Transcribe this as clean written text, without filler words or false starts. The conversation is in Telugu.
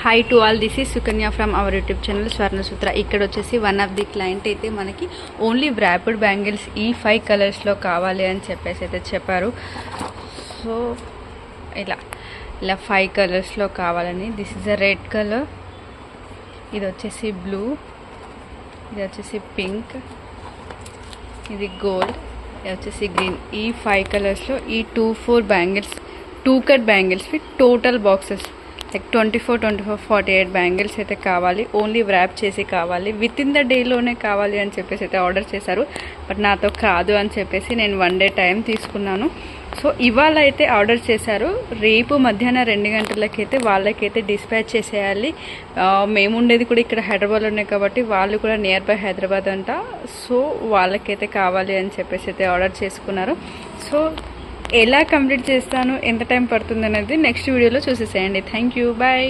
Hi to all, this is Sukanya from our YouTube channel Swarnasutra. ఇక్కడ వచ్చేసి వన్ ఆఫ్ ది క్లయింట్ అయితే మనకి ఓన్లీ వ్రాప్డ్ బ్యాంగిల్స్ ఈ 5 కలర్స్లో కావాలి అని చెప్పేసి అయితే చెప్పారు. సో ఇలా 5 కలర్స్లో కావాలని. This is a red colour, ఇది వచ్చేసి బ్లూ, ఇది వచ్చేసి పింక్, ఇది గోల్డ్, ఇది వచ్చేసి గ్రీన్. ఈ 5 కలర్స్లో ఈ 2-4 bangles, 2 cut bangles with total boxes like 24, 48 bangles అయితే కావాలి. ఓన్లీ వ్రాప్ చేసి కావాలి, విత్ ఇన్ ద డేలోనే కావాలి అని చెప్పేసి అయితే ఆర్డర్ చేశారు. బట్ నాతో కాదు అని చెప్పేసి నేను 1 డే టైం తీసుకున్నాను. సో ఇవాళ అయితే ఆర్డర్ చేశారు. రేపు మధ్యాహ్నం 2 గంటలకైతే వాళ్ళకైతే డిస్పాచ్ చేసేయాలి. మేము ఉండేది కూడా ఇక్కడ హైదరాబాద్లోనే కాబట్టి వాళ్ళు కూడా నియర్ బై హైదరాబాద్ అంట. సో వాళ్ళకైతే కావాలి అని చెప్పేసి అయితే ఆర్డర్ చేసుకున్నారు. సో ఎలా కంప్లీట్ చేస్తాను, ఎంత టైం పడుతుంది అనేది నెక్స్ట్ వీడియోలో చూసేసేయండి. Thank you, bye.